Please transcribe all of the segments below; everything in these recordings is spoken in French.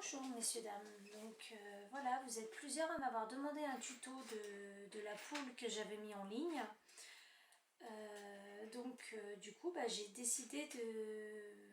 Bonjour messieurs dames, donc voilà, vous êtes plusieurs à m'avoir demandé un tuto de la poule que j'avais mis en ligne. Du coup j'ai décidé de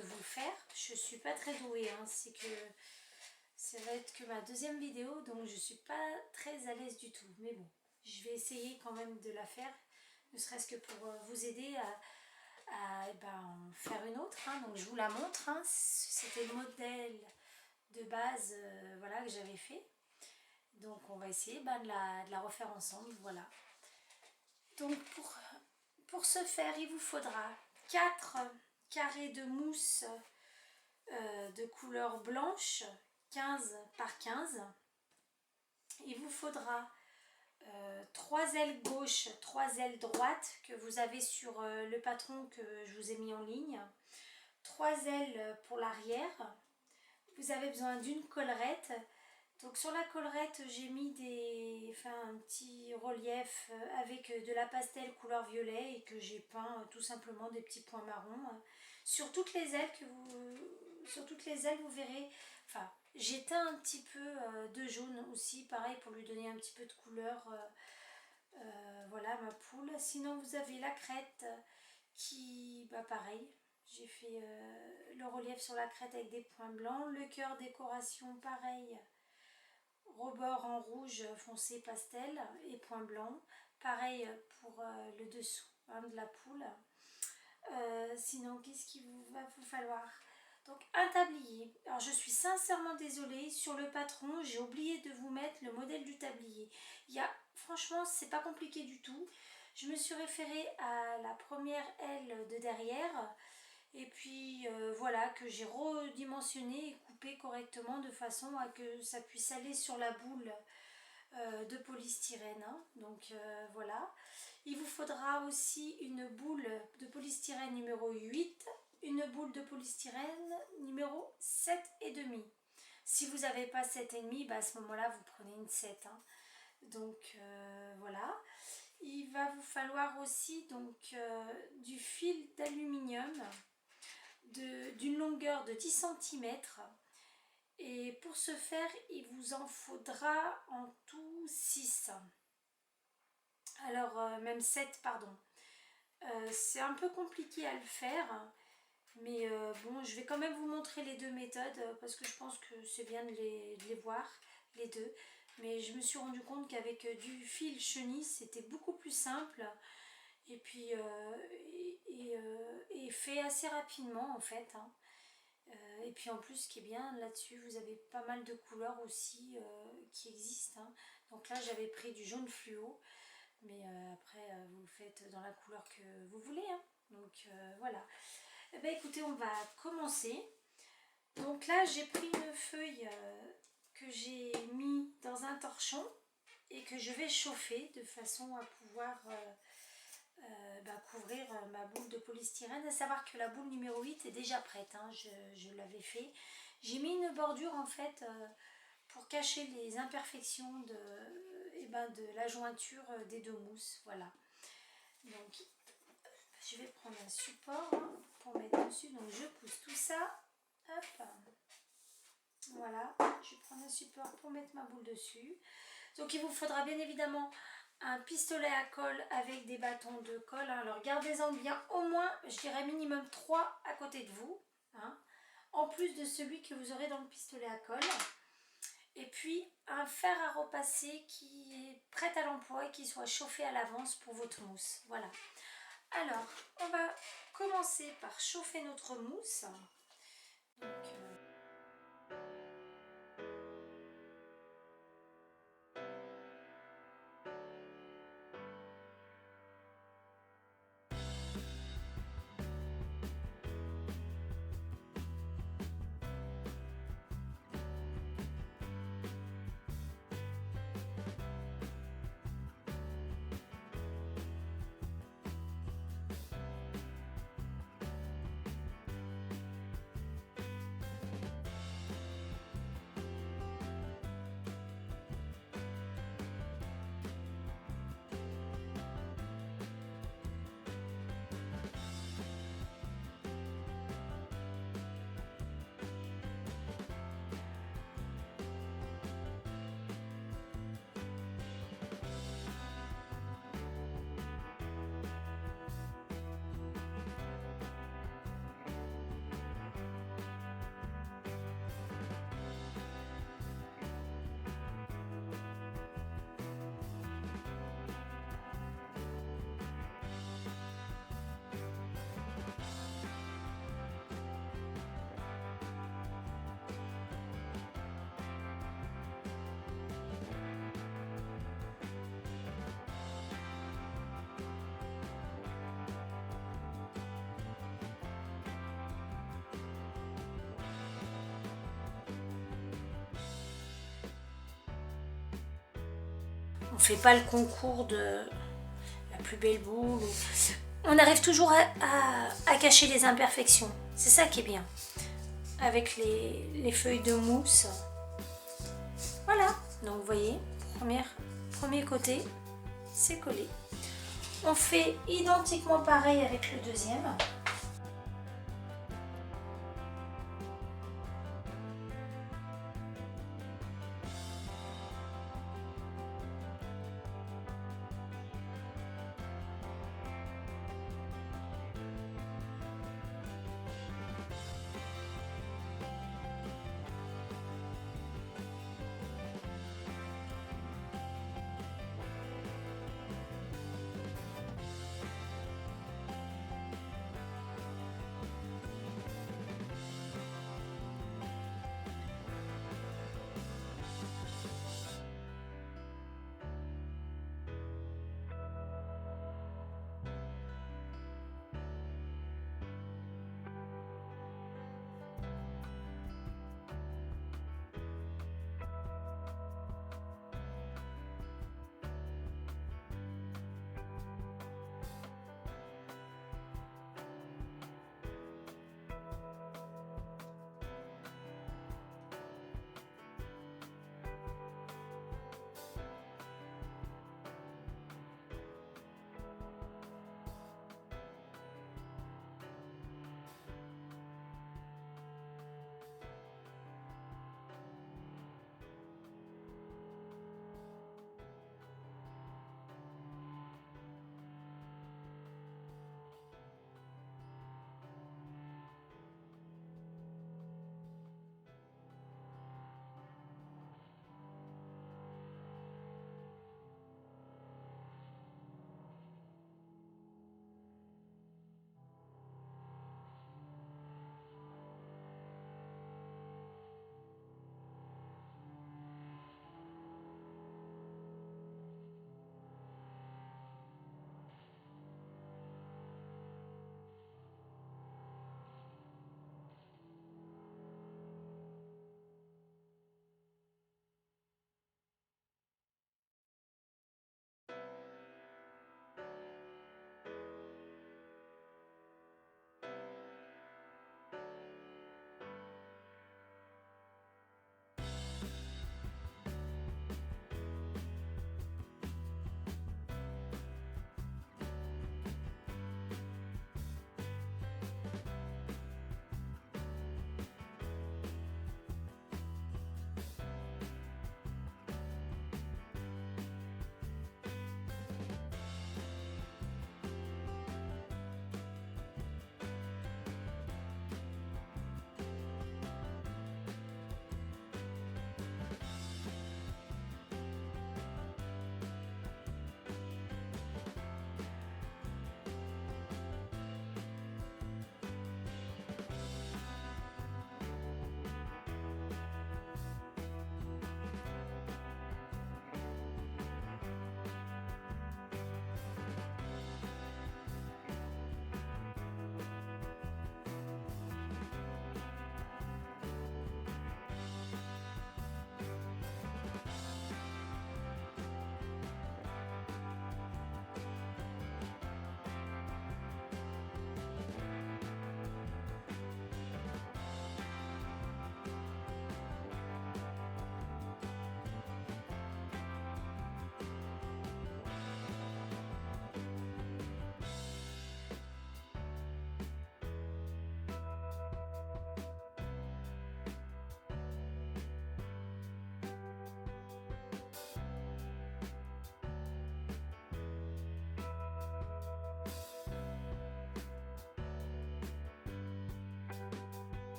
vous le faire. Je suis pas très douée, hein, ça va être que ma deuxième vidéo, donc je suis pas très à l'aise du tout. Mais bon, je vais essayer quand même de la faire, ne serait-ce que pour vous aider à faire une autre, hein. Donc je vous la montre, hein. C'était le modèle de base voilà, que j'avais fait. Donc on va essayer de la refaire ensemble, voilà. Donc pour ce faire, il vous faudra 4 carrés de mousse de couleur blanche, 15 par 15. Il vous faudra 3 ailes gauche, 3 ailes droite que vous avez sur le patron que je vous ai mis en ligne. 3 ailes pour l'arrière. Vous avez besoin d'une collerette. Donc sur la collerette, j'ai mis un petit relief avec de la pastel couleur violet et que j'ai peint tout simplement des petits points marrons. Sur toutes les ailes vous verrez, j'ai teint un petit peu de jaune aussi, pareil pour lui donner un petit peu de couleur. Voilà ma poule. Sinon vous avez la crête qui, pareil, j'ai fait le relief sur la crête avec des points blancs. Le cœur décoration, pareil, rebord en rouge foncé pastel et points blancs. Pareil pour le dessous, hein, de la poule. Sinon, qu'est-ce qu'il va vous falloir? Donc un tablier. Alors je suis sincèrement désolée, sur le patron j'ai oublié de vous mettre le modèle du tablier. Franchement, c'est pas compliqué du tout. Je me suis référée à la première aile de derrière et puis voilà, que j'ai redimensionné et coupé correctement de façon à que ça puisse aller sur la boule de polystyrène, hein. Donc voilà. Il vous faudra aussi une boule de polystyrène numéro 8, une boule de polystyrène numéro 7,5. Si vous n'avez pas 7,5, à ce moment-là, vous prenez une 7. Hein. Donc voilà. Il va vous falloir aussi donc, du fil d'aluminium d'une longueur de 10 cm. Et pour ce faire, il vous en faudra en tout 6. Alors, même 7, pardon. C'est un peu compliqué à le faire. Mais bon, je vais quand même vous montrer les deux méthodes parce que je pense que c'est bien de les voir, les deux. Mais je me suis rendu compte qu'avec du fil chenille, c'était beaucoup plus simple. Et puis, et fait assez rapidement en fait, hein. Et puis en plus, ce qui est bien là-dessus, vous avez pas mal de couleurs aussi qui existent, hein. Donc là, j'avais pris du jaune fluo. Mais après, vous le faites dans la couleur que vous voulez, hein. Donc voilà. Eh bien, écoutez, on va commencer. Donc là, j'ai pris une feuille que j'ai mis dans un torchon et que je vais chauffer de façon à pouvoir couvrir ma boule de polystyrène. À savoir que la boule numéro 8 est déjà prête, hein, je l'avais fait. J'ai mis une bordure en fait pour cacher les imperfections de la jointure des deux mousses. Voilà. Donc je vais prendre un support pour mettre dessus. Donc je pousse tout ça. Hop. Voilà. Je vais prendre un support pour mettre ma boule dessus. Donc il vous faudra bien évidemment un pistolet à colle avec des bâtons de colle. Alors gardez-en bien au moins, je dirais minimum 3 à côté de vous, hein, en plus de celui que vous aurez dans le pistolet à colle. Et puis un fer à repasser qui est prêt à l'emploi et qui soit chauffé à l'avance pour votre mousse. Voilà. Alors, on va commencer par chauffer notre mousse. Donc, on fait pas le concours de la plus belle boule. On arrive toujours à cacher les imperfections. C'est ça qui est bien. Avec les feuilles de mousse. Voilà. Donc vous voyez, premier côté, c'est collé. On fait identiquement pareil avec le deuxième.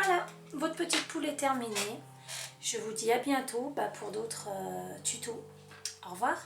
Voilà, votre petite poule est terminée. Je vous dis à bientôt pour d'autres tutos. Au revoir.